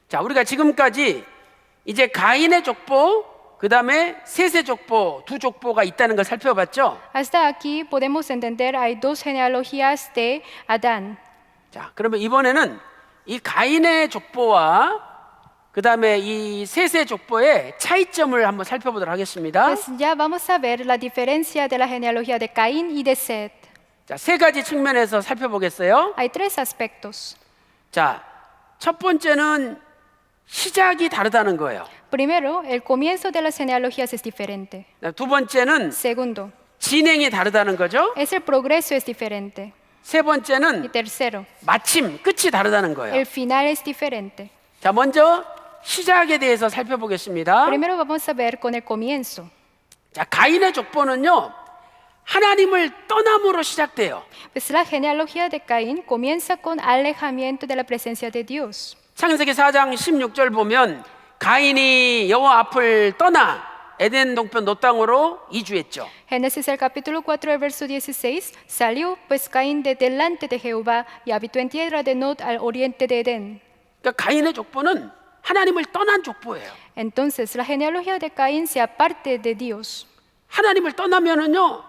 자, 우리가 지금까지 이제 가인의 족보, 그 다음에 셋의 족보, 두 족보가 있다는 걸 살펴봤죠. Hasta aquí podemos entender hay dos genealogías de Adán. 자, 그러면 이번에는 이 가인의 족보와 그 다음에 이 셋의 족보의 차이점을 한번 살펴보도록 하겠습니다. Pues ya vamos a ver la diferencia de la genealogía de Caín y de Set. 자, 세 가지 측면에서 살펴보겠어요. Hay tres aspectos. 자, 첫 번째는 시작이 다르다는 거예요. Primero, el comienzo de las genealogías es diferente. 두 번째는 Segundo, 진행이 다르다는 거죠. es el progreso es diferente. 세 Y 번째는 tercero, 마침, 끝이 다르다는 거예요. el final es diferente. 자, 먼저 시작에 대해서 살펴보겠습니다. Primero vamos a ver con el comienzo. 자, 가인의 족보는요, 하나님을 떠남으로 시작돼요. Pues la genealogía de Caín comienza con alejamiento de la presencia de Dios. 창세기 4장 16절 보면 가인이 여호와 앞을 떠나 에덴 동편 노 땅으로 이주했죠. Génesis el capítulo 4, el verso 16, salió pues Caín de delante de Jehová y habitó en tierra de Nod al oriente de Edén. 그러니까 가인의 족보는 하나님을 떠난 족보예요. Entonces la genealogía de Caín se aparte de Dios. 하나님을 떠나면은요,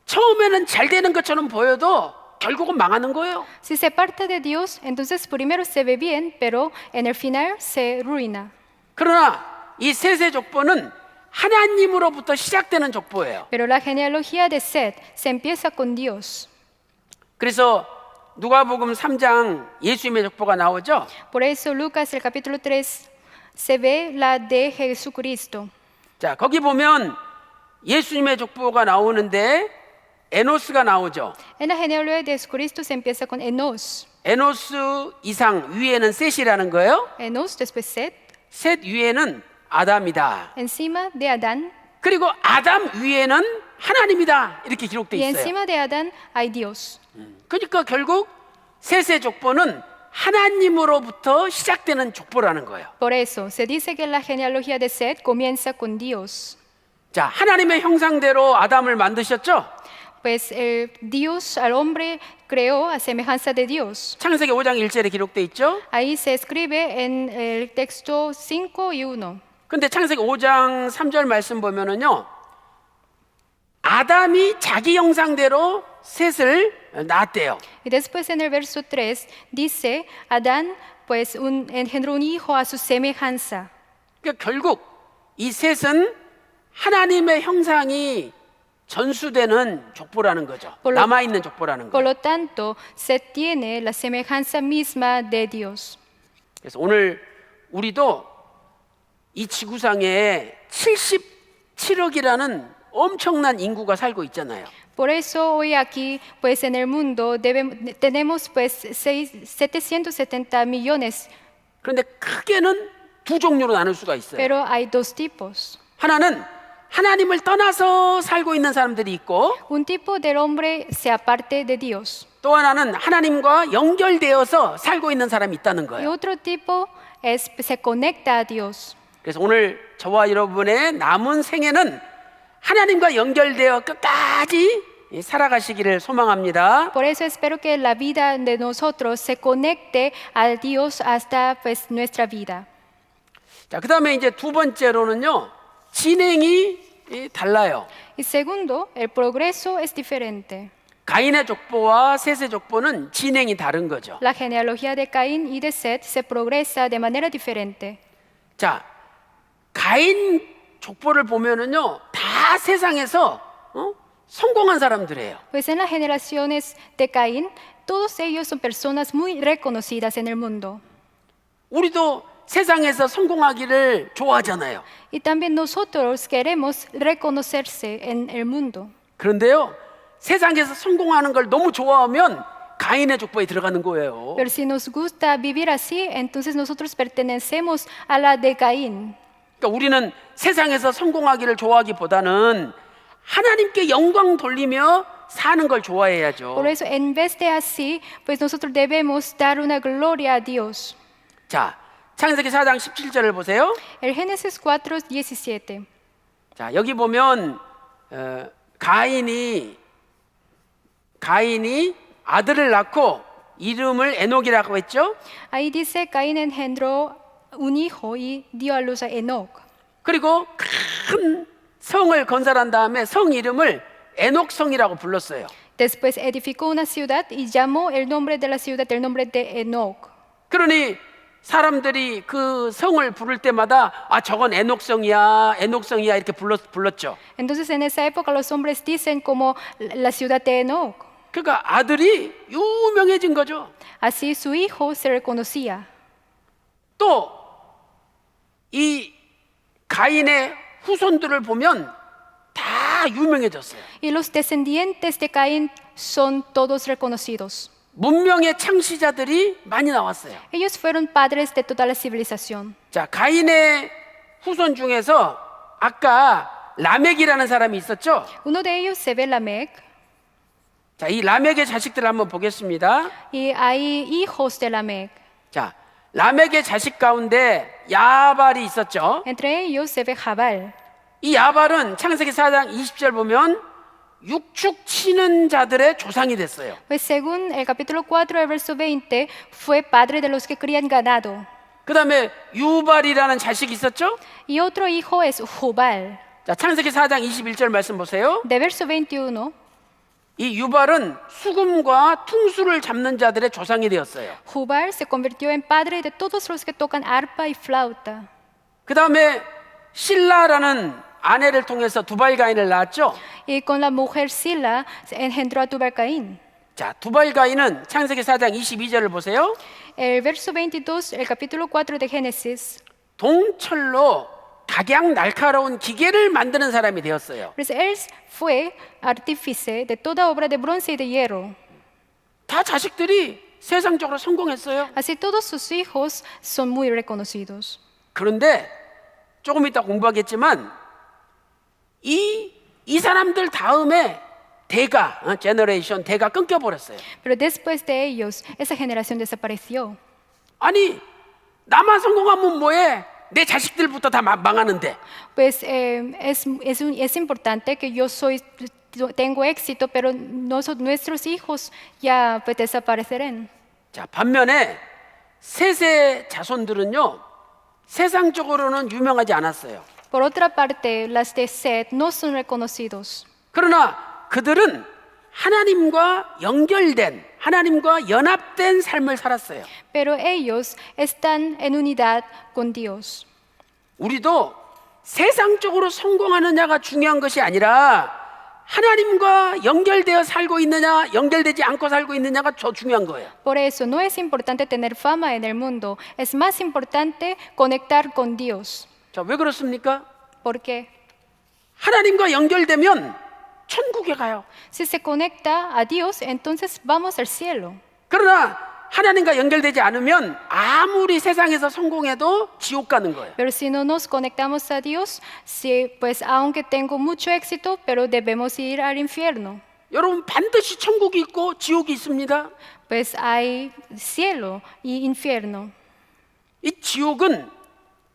처음에는 잘 되는 것처럼 보여도 결국은 망하는 거예요. Si se parte de Dios, entonces primero se ve bien, pero en el final se ruina. 그러나 이 셋의 족보는 하나님으로부터 시작되는 족보예요. Pero la genealogía de Set se empieza con Dios. 그래서 누가복음 3장 예수님의 족보가 나오죠. Por eso Lucas el capítulo 3 se ve la de Jesucristo. 자, 거기 보면 예수님의 족보가 나오는데 에노스가 나오죠. En la genealogía de Jesucristo se empieza con Enos. 에노스 이상 위에는 셋이라는 거예요. Enos, después Set, 셋 위에는 아담이다. encima de Adán, 그리고 아담 위에는 하나님이다. 이렇게 기록돼 y 있어요. encima de Adán hay Dios. 그러니까 결국 셋의 족보는 하나님으로부터 시작되는 족보라는 거예요. Por eso se dice que la genealogía de Set comienza con Dios. 자, 하나님의 형상대로 아담을 만드셨죠? Pues Dios al hombre creó a semejanza de Dios. 창세기 5장 1절에 기록돼 있죠? Ahí se escribe en el texto 5 y 1. 근데 창세기 5장 3절 말씀 보면은요, 아담이 자기 형상대로 셋을 낳았대요. Y después en el verso 3 dice, Adán pues engendró un hijo a su semejanza. 그러니까 결국 이 셋은 하나님의 형상이 전수되는 족보라는 거죠. 볼로- 남아있는 족보라는 Por 거예요. lo tanto, se tiene la semejanza misma de Dios. 그래서 오늘 우리도 이 지구상에 77억이라는 엄청난 인구가 살고 있잖아요. Por eso hoy aquí, pues en el mundo, tenemos pues 770 millones, 그런데 크게는 두 종류로 나눌 수가 있어요. pero hay dos tipos. 하나는 하나님을 떠나서 살고 있는 사람들이 있고, Un tipo del hombre se aparte de Dios 또 하나는 하나님과 연결되어서 살고 있는 사람이 있다는 y 거예요. otro tipo se conecta a Dios. 그래서 오늘 저와 여러분의 남은 생애는 하나님과 연결되어 끝까지 살아가시기를 소망합니다. Por eso espero que la vida de nosotros se conecte a Dios hasta pues nuestra vida. 자, 그다음에 이제 두 번째로는요, 진행이 달라요. Y segundo, el progreso es diferente. 가인의 족보와 셋의 족보는 진행이 다른 거죠. La genealogía de Caín y de Set se progresa de manera diferente. 자, 가인 족보를 보면은요, 다 세상에서 성공한 사람들이에요. Pues en las generaciones de Caín, todos ellos son personas muy reconocidas en el mundo. 우리도 세상에서 성공하기를 좋아하잖아요. Y también nosotros queremos reconocerse en el mundo. 그런데요, 세상에서 성공하는 걸 너무 좋아하면 가인의 족보에 들어가는 거예요. Pero si nos gusta vivir así, entonces nosotros pertenecemos a la de Caín. 그러니까 우리는 세상에서 성공하기를 좋아하기보다는 하나님께 영광 돌리며 사는 걸 좋아해야죠. Por eso, en vez de así, pues nosotros debemos dar una gloria a Dios. 자, 창세기 4장 17절을 보세요. El Génesis 4:17. 자, 여기 보면 가인이 아들을 낳고 이름을 에녹이라고 했죠. Ahí dice, Caín engendró un hijo y dio a luz a Enoc. 그리고 큰 성을 건설한 다음에 성 이름을 에녹성이라고 불렀어요. Después edificó una ciudad y llamó el nombre de la ciudad el nombre de Enoc. 그러니 사람들이 그 성을 부를 때마다 아 저건 에녹성이야 에녹성이야 이렇게 불렀죠. Entonces en esa época los hombres dicen como la ciudad de Enoc. 그러니까 아들이 유명해진 거죠. Así su hijo se reconocía. 또 이 가인의 후손들을 보면 다 유명해졌어요. Y los descendientes de Caín son todos reconocidos. 문명의 창시자들이 많이 나왔어요. Ellos fueron padres de toda la civilización. 자, 가인의 후손 중에서 아까 라멕이라는 사람이 있었죠? Uno de ellos se ve Lamec 자, 이 라멕의 자식들을 한번 보겠습니다. y hay hijos de Lamec. 자, 라멕의 자식 가운데 야발이 있었죠? Entre ellos se ve Jabal. 이 야발은 창세기 4장 20절 보면 육축 치는 자들의 조상이 됐어요. Pues según el capítulo 4, el verso 20, fue padre de los que crían ganado. 그 다음에 유발이라는 자식이 있었죠? Y otro hijo es Jubal. 자, 창세기 4장 21절 말씀 보세요. De verso 21, 이 유발은 수금과 퉁수를 잡는 자들의 조상이 되었어요. Jubal se convirtió en padre de todos los que tocan arpa y flauta. 그 다음에 실라라는 아내를 통해서 두발 가인을 낳았죠. Y con la mujer Sila se engendró a Tubal Caín. 자, 두발 가인은 창세기 4장 22절을 보세요. El verso 22, el capítulo 4 de Génesis. 동철로 각양 날카로운 기계를 만드는 사람이 되었어요. Pues él fue artífice de toda obra de bronce y de hierro. 다 자식들이 세상적으로 성공했어요. Así todos sus hijos son muy reconocidos. 그런데 조금 이따 공부하겠지만 이 사람들 다음에 대가, 제너레이션 대가 끊겨버렸어요. Pero después de ellos, esa generación desapareció. 아니 나만 성공하면 뭐해? 내 자식들부터 다 망하는데. Pues es importante que tengo éxito, pero nuestros hijos ya pues, desaparecerán. 자, 반면에 셋의 자손들은요 세상적으로는 유명하지 않았어요. Por otra parte, las de Seth no son reconocidos. 그러나 그들은 하나님과 연결된, 하나님과 연합된 삶을 살았어요. Pero ellos están en unidad con Dios. 우리도 세상적으로 성공하느냐가 중요한 것이 아니라 하나님과 연결되어 살고 있느냐, 연결되지 않고 살고 있느냐가 더 중요한 거예요. Por eso no es importante tener fama en el mundo, es más importante conectar con Dios. 자, 왜 그렇습니까? Porque 하나님과 연결되면 천국에 가요. si se conecta a Dios, entonces vamos al cielo. 그러나 하나님과 연결되지 않으면 아무리 세상에서 성공해도 지옥 가는 거예요. Pero si no nos conectamos a Dios, pues aunque tengo mucho éxito, pero debemos ir al infierno. 여러분 반드시 천국이 있고 지옥이 있습니다. Pues hay cielo y infierno. 이 지옥은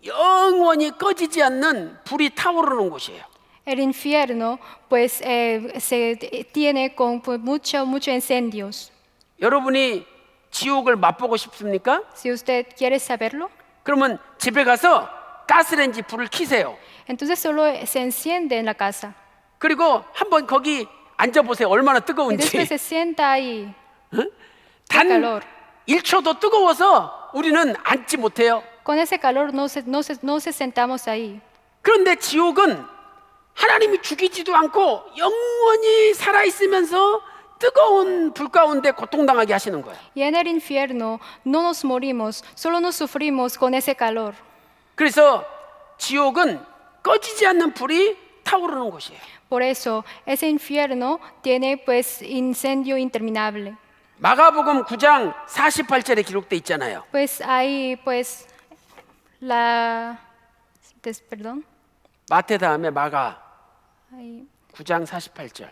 영원히 꺼지지 않는 불이 타오르는 곳이에요. El infierno, pues se tiene con pues, mucho incendios. 여러분이 지옥을 맛보고 싶습니까? Si usted quiere saberlo, 그러면 집에 가서 가스레인지 불을 켜세요. entonces solo se enciende en la casa. 그리고 한번 거기 앉아보세요. 얼마나 Y 뜨거운지. después se sienta ahí. 단 calor. 1초도 뜨거워서 우리는 앉지 못해요. Con ese calor no se sentamos ahí. 그런데 지옥은 하나님이 죽이지도 않고 영원히 살아있으면서 뜨거운 불 가운데 고통당하게 하시는 거예요. Y en el infierno no nos morimos, solo nos sufrimos con ese calor. 그래서 지옥은 꺼지지 않는 불이 타오르는 곳이에요. Por eso, ese infierno tiene pues incendio interminable. 마가복음 9장 48절에 기록돼 있잖아요. Pues hay pues perdón. 마태 다음에 마가 Hay 9장 48절.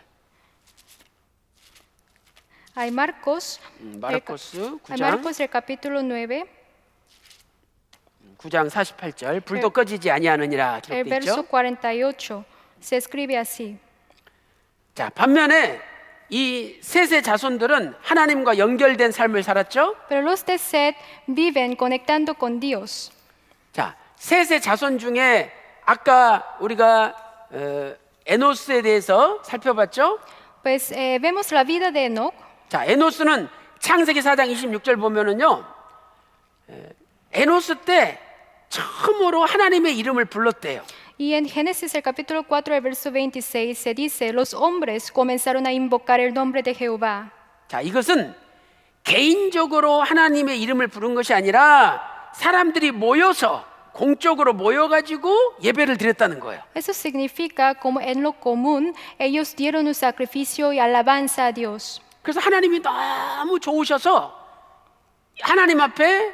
Hay Marcos, 마르코스 hay 9장 Marcos el capítulo 9, 9장 48절. 불도 꺼지지 아니하느니라 el 기록돼 verso 있죠. 48. Se escribe así. 자, 반면에 이 셋의 자손들은 하나님과 연결된 삶을 살았죠. Pero los de Seth viven conectando con Dios. 자, 셋의 자손 중에 아까 우리가 에노스에 대해서 살펴봤죠? Pues vemos la vida de Enoch. 자, 에노스는 창세기 4장 26절 보면은요, 에노스 때 처음으로 하나님의 이름을 불렀대요. Y en Génesis el capítulo 4, el verso 26 se dice, los hombres comenzaron a invocar el nombre de Jehová. 자, 이것은 개인적으로 하나님의 이름을 부른 것이 아니라 사람들이 모여서 공적으로 모여가지고 예배를 드렸다는 거예요. Eso significa como en lo común ellos dieron un sacrificio y alabanza a Dios. 그래서 하나님이 너무 좋으셔서 하나님 앞에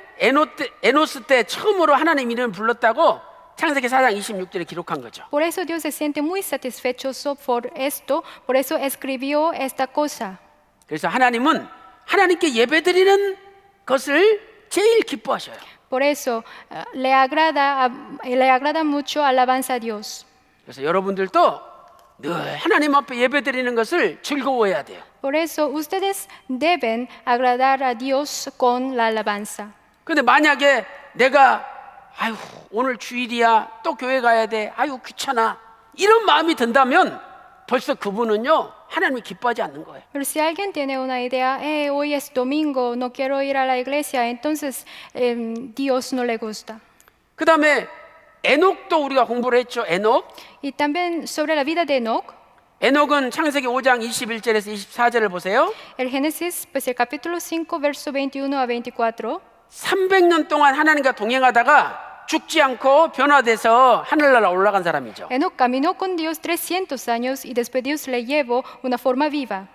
에노스 때 처음으로 하나님 이름을 불렀다고 창세기 4장 26절에 기록한 거죠. Por eso Dios se siente muy satisfecho por esto, por eso escribió esta cosa. 그래서 하나님은 하나님께 예배드리는 것을 제일 기뻐하셔요. Por eso le agrada mucho alabanza a Dios. 그래서 여러분들도 늘 하나님 앞에 예배드리는 것을 즐거워해야 돼요. Por eso ustedes deben agradar a Dios con la alabanza. 근데 만약에 내가 아유 오늘 주일이야 또 교회 가야 돼 아유 귀찮아 이런 마음이 든다면 벌써 그분은요 하나님이 기뻐하지 않는 거예요. Pero si alguien tiene una idea, hoy es domingo, no quiero ir a la iglesia, entonces Dios no le gusta. 그 다음에 에녹도 우리가 공부를 했죠. 에녹. Y también sobre la vida de Enoch, 에녹은 창세기 5장 21절에서 24절을 보세요. el Génesis, pues el capítulo 5, verso 21 a 24. 300년 동안 하나님과 동행하다가 죽지 않고 변화돼서 하늘나라 올라간 사람이죠. Enoch caminó con Dios 300 años y después Dios le llevó una forma viva.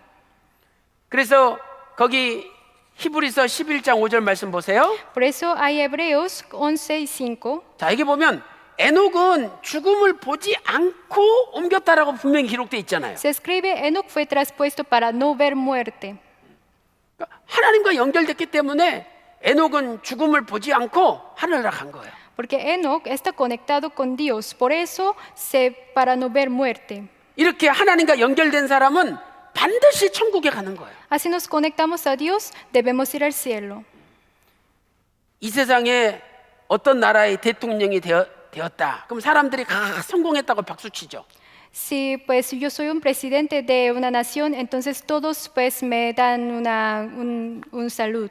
그래서 거기 히브리서 11장 5절 말씀 보세요. Por eso hay Hebreos 11 y 5. 자, 여기 보면 에녹은 죽음을 보지 않고 옮겼다라고 분명히 기록되어 있잖아요. Se escribe, Enoch fue traspuesto para no ver muerte. 그러니까 하나님과 연결됐기 때문에 에녹은 죽음을 보지 않고 하늘나라 간 거예요. Porque Enoch está conectado con Dios, por eso para no ver muerte. 이렇게 하나님과 연결된 사람은 반드시 천국에 가는 거예요. Así nos conectamos a Dios, debemos ir al cielo. 이 세상에 어떤 나라의 대통령이 되었다. 그럼 사람들이 다 성공했다고 박수치죠. Si pues yo soy un presidente de una nación, entonces todos pues me dan un salud.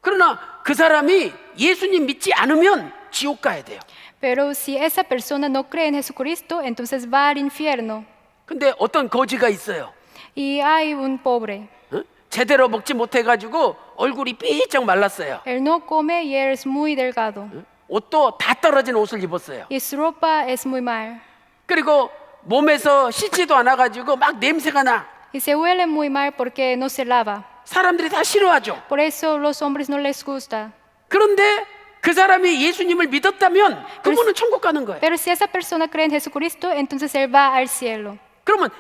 그러나 그 사람이 예수님 믿지 않으면 지옥 가야 돼요. Pero si esa persona no cree en Jesucristo, entonces va al infierno. 근데 어떤 거지가 있어요. Y hay un pobre. 제대로 먹지 못해가지고 얼굴이 삐쩍 말랐어요. Él no come y él es muy delgado. 옷도 다 떨어진 옷을 입었어요. Y su ropa es muy mal. 그리고 몸에서 씻지도 않아가지고 막 냄새가 나. Y se huele muy mal porque no se lava. 사람들이 다 싫어하죠. Por eso los hombres no les gusta. 그런데 그 사람이 예수님을 믿었다면 그분은 천국 가는 거예요. Pero si esa persona cree en Jesucristo, entonces él va al cielo. 그러면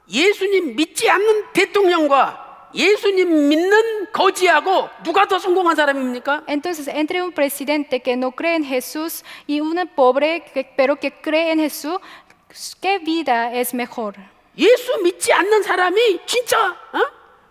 예수님 믿지 않는 대통령과 예수님 믿는 거지하고 누가 더 성공한 사람입니까? Entonces, entre un presidente que no cree en Jesús y un pobre pero que cree en Jesús, ¿qué vida es mejor? 예수 믿지 않는 사람이 진짜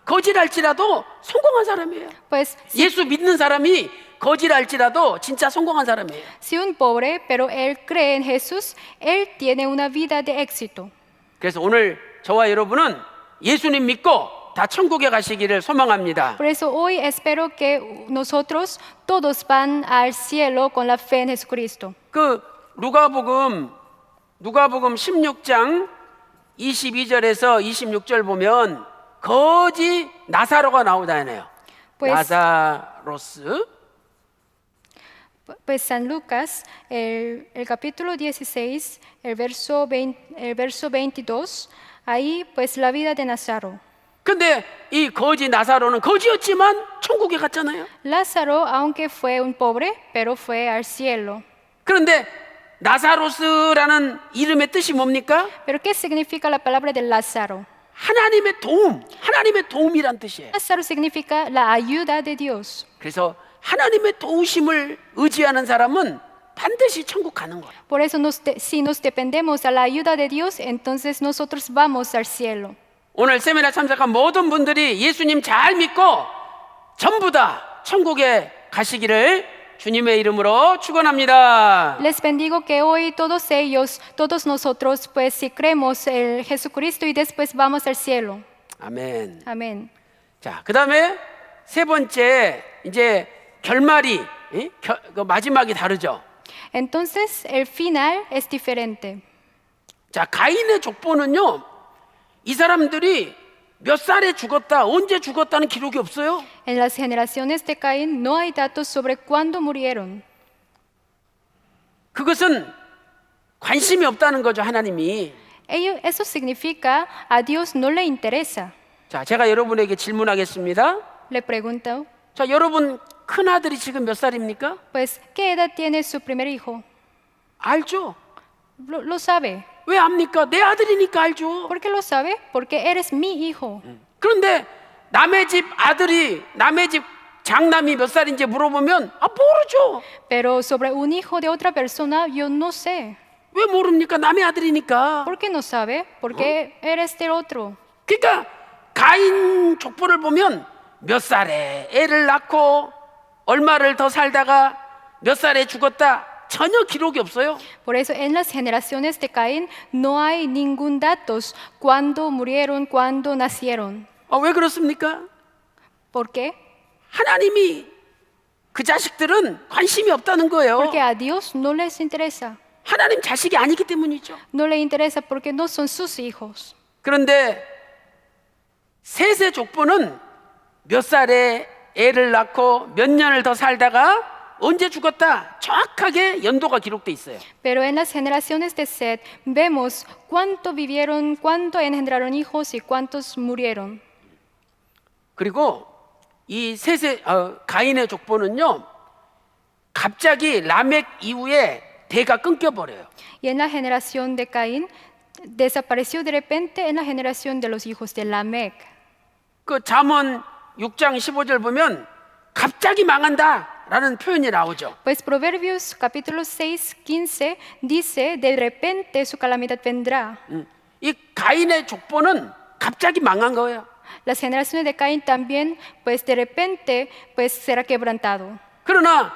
거지랄지라도 성공한 사람이에요. Pues 예수 믿는 사람이 거지랄지라도 진짜 성공한 사람이에요. si un pobre pero él cree en Jesús, él tiene una vida de éxito. 그래서 오늘 저와 여러분은 예수님 믿고 다 천국에 가시기를 소망합니다. Por eso hoy espero que nosotros todos van al cielo con la fe en Jesucristo. 그 누가복음 16장 22절에서 26절 보면 거지 나사로가 나오잖아요. Pues- 나사로스. Pues San Lucas, el capítulo 16, el verso 22, ahí pues la vida de Lázaro. 근데 이 거지 나사로는 거지였지만 천국에 갔잖아요. Lázaro, aunque fue un pobre, pero fue al cielo. 그런데 나사로스라는 이름의 뜻이 뭡니까? ¿Pero qué significa la palabra de Lázaro? 하나님의 도움이란 뜻이에요. Lázaro significa la ayuda de Dios. 그래서 하나님의 도우심을 의지하는 사람은 반드시 천국 가는 거예요. Por eso si nos dependemos a la ayuda de Dios, entonces nosotros vamos al cielo. 오늘 세미나 참석한 모든 분들이 예수님 잘 믿고 전부 다 천국에 가시기를 주님의 이름으로 축원합니다. Les bendigo que hoy todos ellos, todos nosotros, pues si creemos en Jesucristo y después vamos al cielo. 아멘. Amén. 자, 그다음에 세 번째 이제 결말이 그 마지막이 다르죠. Entonces el final es diferente. 자, 가인의 족보는요. 이 사람들이 몇 살에 죽었다, 언제 죽었다는 기록이 없어요. En las generaciones de Caín no hay datos sobre cuándo murieron. 그것은 관심이 없다는 거죠, 하나님이. Eso significa a Dios no le interesa. 자, 제가 여러분에게 질문하겠습니다. Le pregunto, 자, 여러분 큰 아들이 지금 몇 살입니까? pues, ¿qué edad tiene su primer hijo? 알죠? Lo sabe. 왜 압니까? 내 아들이니까 알죠. ¿Por qué lo sabe? Porque eres mi hijo. 그런데 남의 집 아들이 남의 집 장남이 몇 살인지 물어보면 모르죠. Pero sobre un hijo de otra persona yo no sé. 왜 모릅니까? 남의 아들이니까. ¿Por qué no sabe? Porque eres del otro. 그러니까 가인 족보를 보면 몇 살에 애를 낳고 얼마를 더 살다가 몇 살에 죽었다 전혀 기록이 없어요. Por eso en las generaciones de Caín no hay ningún datos cuándo murieron, cuándo nacieron. 왜 그렇습니까? ¿Por qué? 하나님이 그 자식들은 관심이 없다는 거예요. Porque a Dios no les interesa. 하나님 자식이 아니기 때문이죠. No le interesa porque no son sus hijos. 그런데 셋의 족보는 몇 살에 애를 낳고 몇 년을 더 살다가 언제 죽었다 정확하게 연도가 기록돼 있어요. Pero en las generaciones de Seth vemos cuánto vivieron, cuánto engendraron hijos y cuántos murieron. 그리고 이 셋의 가인의 족보는요. 갑자기 라멕 이후에 대가 끊겨 버려요. Y en la generación de Caín desapareció de repente en la generación de los hijos de Lamec. 그 잠언 6장 15절 보면 갑자기 망한다라는 표현이 나오죠. Pues Proverbios capítulo 6, 15 dice, de repente su calamidad vendrá. 이 가인의 족보는 갑자기 망한 거예요. Las generaciones de Caín también, pues de repente, pues será quebrantado. 그러나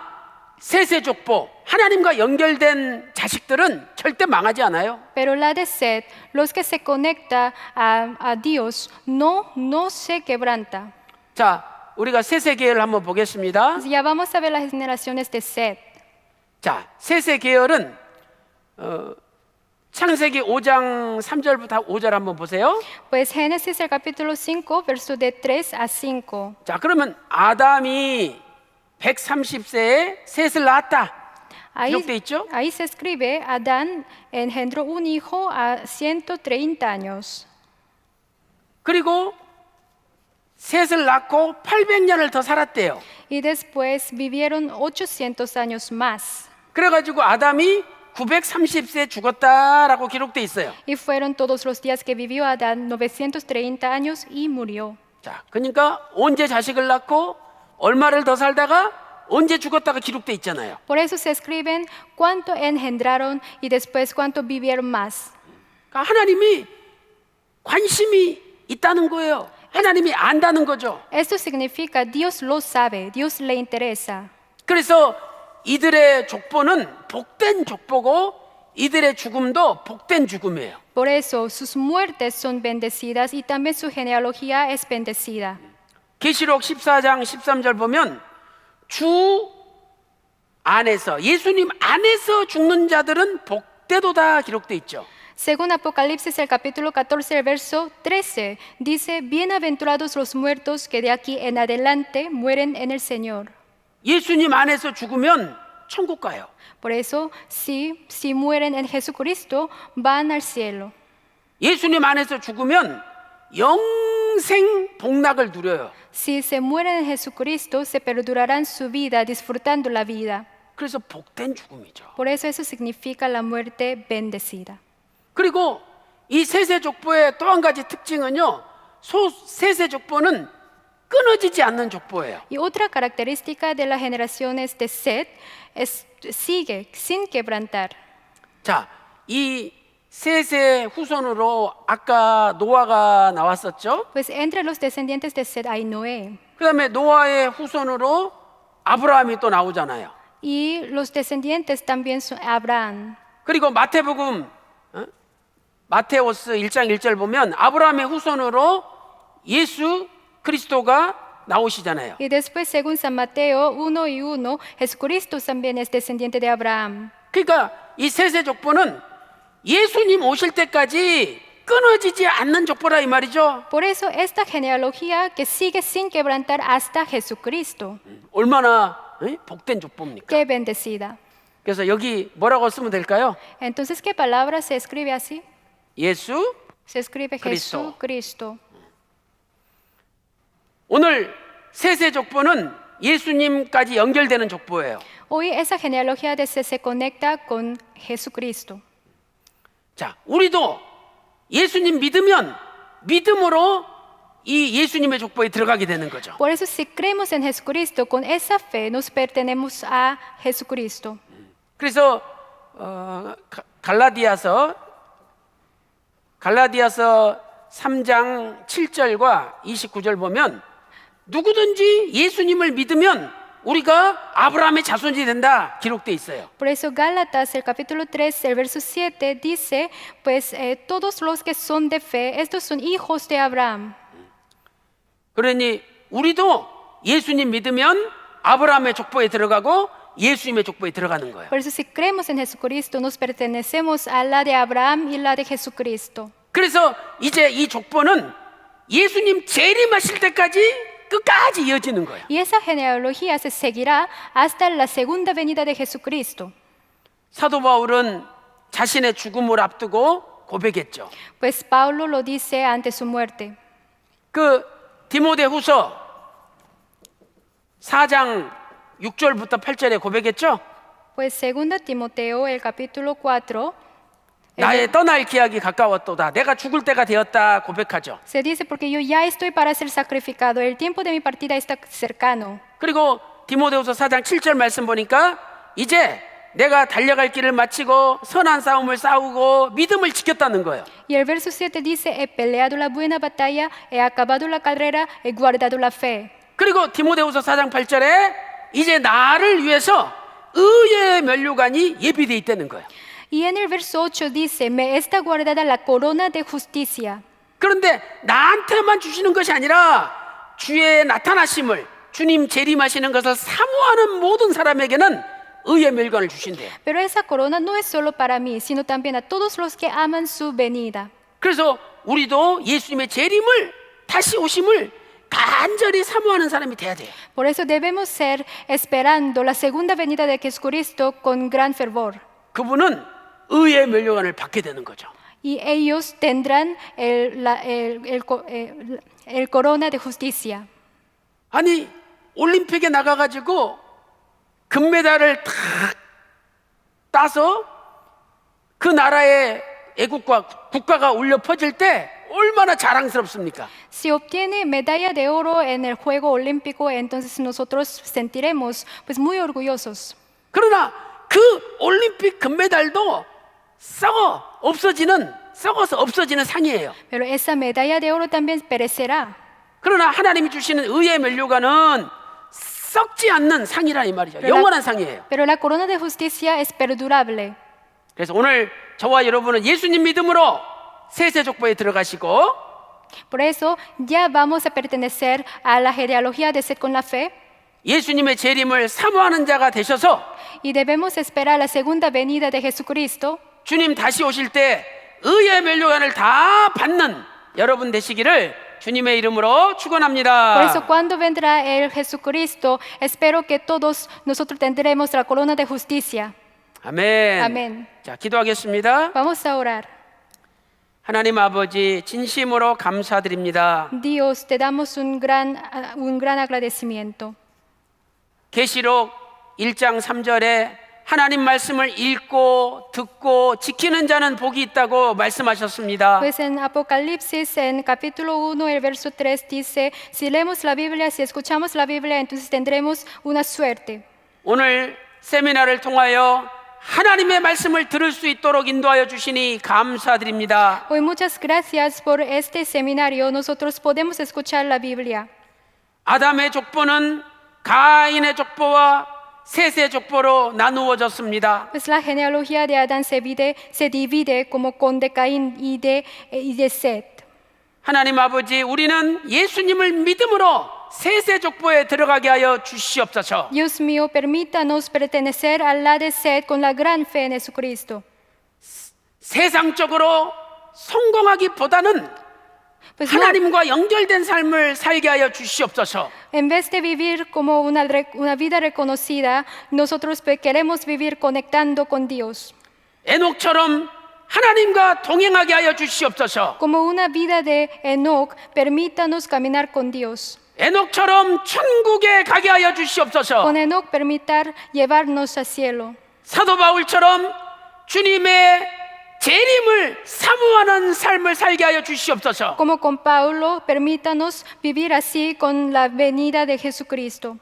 셋의 족보, 하나님과 연결된 자식들은 절대 망하지 않아요. Pero la de Seth, los que se conecta a Dios, no se quebranta. 자, 우리가 셋의 계열을 한번 보겠습니다. Entonces, ya vamos a ver las generaciones de Seth. 자, 셋의 계열은 창세기 5장 3절부터 5절 한번 보세요. Pues Génesis el capítulo 5, verso de 3 a 5. 자, 그러면 아담이 130세에 셋을 낳았다. 기록돼 있죠? Ahí se escribe, Adán engendró un hijo a 130 años. 그리고 셋을 낳고 800년을 더 살았대요. Y después vivieron 800 años más. 그래가지고 아담이 930세에 죽었다라고 기록돼 있어요. Y fueron todos los días que vivió Adán 930 años y murió. 자, 그러니까 언제 자식을 낳고 얼마를 더 살다가 언제 죽었다가 기록돼 있잖아요. Por eso se escriben cuánto engendraron y después cuánto vivieron más. 그러니까 하나님이 관심이 있다는 거예요. 하나님이 안다는 거죠. Esto significa Dios lo sabe, Dios le interesa. 그래서 이들의 족보는 복된 족보고 이들의 죽음도 복된 죽음이에요. Por eso sus muertes son bendecidas y también su genealogía es bendecida. 계시록 14장 13절 보면 주 안에서 예수님 안에서 죽는 자들은 복되도다 기록돼 있죠. Según Apocalipsis el capítulo 14, el verso 13, dice, bienaventurados los muertos que de aquí en adelante mueren en el Señor. 예수님 안에서 죽으면 천국 가요. Por eso, si mueren en Jesucristo, van al cielo. 예수님 안에서 죽으면 영생 복락을 누려요. Si se mueren en Jesucristo, se perdurarán su vida disfrutando la vida. 그래서 복된 죽음이죠. Por eso significa la muerte bendecida. 그리고 이 셋의 족보의 또 한 가지 특징은요. 셋의 족보는 끊어지지 않는 족보예요. Y otra característica de las generaciones de Seth es sigue sin quebrantar. 자, 이 셋의 후손으로 아까 노아가 나왔었죠. Pues entre los descendientes de Seth hay Noé. 그다음에 노아의 후손으로 아브라함이 또 나오잖아요. y los descendientes también son Abraham. 그리고 마태복음 마테오스 1장 1절 보면 아브라함의 후손으로 예수 그리스도가 나오시잖아요. Y después, según San Mateo 1:1, Jesucristo también es descendiente de Abraham. 그러니까 이 세세 족보는 예수님 오실 때까지 끊어지지 않는 족보라 이 말이죠. Por eso esta genealogía que sigue sin quebrantar hasta Jesucristo. 얼마나 복된 족보입니까? Qué bendecida. 그래서 여기 뭐라고 쓰면 될까요? Entonces, ¿qué palabra se escribe así? 예수. Se escribe Cristo. Jesucristo. 오늘 세세 족보는 예수님까지 연결되는 족보예요. Hoy esa genealogía se conecta con Jesucristo. 자, 우리도 예수님 믿으면 믿음으로 이 예수님의 족보에 들어가게 되는 거죠. Por eso, si creemos en Jesucristo, con esa fe nos pertenecemos a Jesucristo. 그래서 갈라디아서 3장 7절과 29절 보면 누구든지 예수님을 믿으면 우리가 아브라함의 자손이 된다 기록돼 있어요. Por eso Gálatas, el capítulo 3, el verso 7 dice, pues todos los que son de fe, estos son hijos de Abraham. 그러니 우리도 예수님 믿으면 아브라함의 족보에 들어가고 예수님의 족보에 들어가는 거예요. Por eso, si creemos en Jesucristo, nos pertenecemos a la de Abraham y la de Jesucristo. 그래서 이제 이 족보는 예수님 재림하실 때까지 끝까지 이어지는 거예요. Y esa genealogía se seguirá hasta la segunda venida de Jesucristo. 사도 바울은 자신의 죽음을 앞두고 고백했죠. Pues Pablo lo dice ante su muerte. 그 디모데후서 4장 6절부터 8절에 고백했죠. Pues segunda Timoteo, el capítulo 4, 나의 떠날 기약이 가까웠도다. 내가 죽을 때가 되었다 고백하죠. se dice, porque yo ya estoy para ser sacrificado, el tiempo de mi partida está cercano. 그리고 디모데후서 4장 7절 말씀 보니까 이제 내가 달려갈 길을 마치고 선한 싸움을 싸우고 믿음을 지켰다는 거예요. Y el verso 7 dice, he peleado la buena batalla, he acabado la carrera, he guardado la fe. 그리고 디모데후서 4장 8절에 이제 나를 위해서 의의 면류관이 예비되어 있다는 거예요. Y en el verso 8 dice, me está guardada la corona de justicia. 그런데 나한테만 주시는 것이 아니라 주의 나타나심을 주님 재림하시는 것을 사모하는 모든 사람에게는 의의 멸관을 주신대요. Pero esa corona no es solo para mí, sino también a todos los que aman su venida. 그래서 우리도 예수님의 재림을 다시 오심을 간절히 사모하는 사람이 돼야 돼요. Por eso debemos ser esperando la segunda venida de Jesucristo con gran fervor. 그분은 의의 멸류관을 받게 되는 거죠. Y ellos tendrán el corona de justicia. 아니 올림픽에 나가가지고 금메달을 탁 따서 그 나라의 애국과 국가가 울려 퍼질 때 얼마나 자랑스럽습니까? Si obtiene medalla de oro en el juego olímpico, entonces nosotros sentiremos pues muy orgullosos. 그러나 그 올림픽 금메달도 썩어서 없어지는 상이에요. Pero esa medalla de oro también perecerá. 그러나 하나님이 주시는 의의 면류관은 썩지 않는 상이라 이 말이죠. 영원한 상이에요. Pero la corona de justicia es perdurable. 그래서 오늘 저와 여러분은 예수님 믿음으로 세세 족보에 들어가시고 Por eso ya vamos a pertenecer a la genealogía de Sed con la fe 예수님의 재림을 사모하는 자가 되셔서 y debemos esperar la segunda venida de Jesucristo. 주님 다시 오실 때 의의 면류관을 다 받는 여러분 되시기를 주님의 이름으로 Por 축원합니다. eso cuando vendrá el Jesucristo, espero que todos nosotros tendremos la corona de justicia. 아멘. 아멘. 자, 기도하겠습니다. Vamos a orar. 하나님 아버지 진심으로 감사드립니다. Dios, te damos un gran agradecimiento. 계시록 1장 3절에 하나님 말씀을 읽고 듣고 지키는 자는 복이 있다고 말씀하셨습니다. Pues en Apocalipsis, en capítulo 1, el verso 3 dice, si leemos la Biblia, si escuchamos la Biblia, entonces tendremos una suerte. 오늘 세미나를 통하여 하나님의 말씀을 들을 수 있도록 인도하여 주시니 감사드립니다. Hoy muchas gracias por este seminario. Nosotros podemos escuchar la Biblia. 아담의 족보는 가인의 족보와 셋의 족보로 나누어졌습니다. Pues la genealogía de Adán se divide como con de Caín y de Set. 하나님 아버지, 우리는 예수님을 믿음으로 셋의 족보에 들어가게 하여 주시옵소서. Dios mío, permítanos pertenecer a la de Set con la gran fe en Jesucristo. 세상적으로 성공하기보다는 Pues no, 하나님과 연결된 삶을 살게 하여 주시옵소서. en vez de vivir como una vida reconocida, nosotros queremos vivir conectando con Dios. 에녹처럼 하나님과 동행하게 하여 주시옵소서. Como una vida de Enoch, permítanos caminar con Dios. 에녹처럼 천국에 가게 하여 주시옵소서. Con Enoch permitir llevarnos al cielo. 사도 바울처럼 주님의 재림을 사모하는 삶을 살게 하여 주시옵소서. Como con Pablo, permítanos vivir así con la venida de Jesucristo.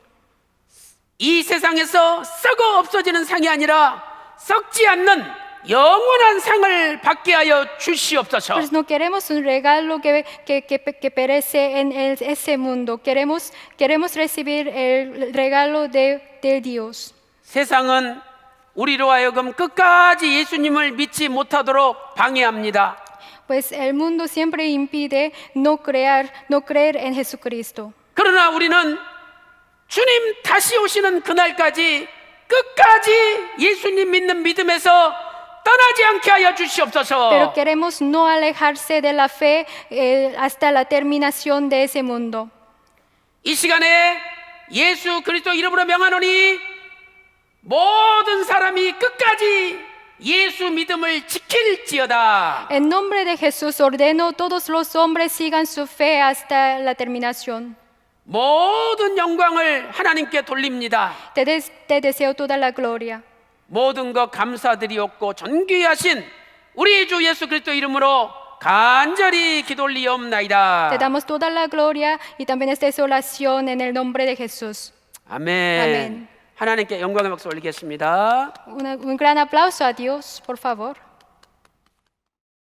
이 세상에서 썩어 없어지는 상이 아니라 썩지 않는 영원한 상을 받게 하여 주시옵소서. Pues no queremos un regalo que perece en ese mundo. Queremos recibir el regalo de Dios. 세상은 우리로 하여금 끝까지 예수님을 믿지 못하도록 방해합니다. Pues el mundo siempre impide no creer en Jesucristo. 그러나 우리는 주님 다시 오시는 그날까지 끝까지 예수님 믿는 믿음에서 떠나지 않게 하여 주시옵소서. Pero queremos no alejarse de la fe hasta la terminación de ese mundo. 이 시간에 예수 그리스도 이름으로 명하노니 모든 사람이 끝까지 예수 믿음을 지킬지어다. En nombre de Jesús ordeno todos los hombres sigan su fe hasta la terminación. 모든 영광을 하나님께 돌립니다. Te deseo toda la gloria. 모든 것 감사드리옵고 존귀하신 우리 주 예수 그리스도 이름으로 간절히 기도 올리옵나이다. Te damos toda la gloria y también esta oración en el nombre de Jesús. 아멘. 아멘. 하나님께 영광의 박수 올리겠습니다. Un gran aplauso a Dios, por favor.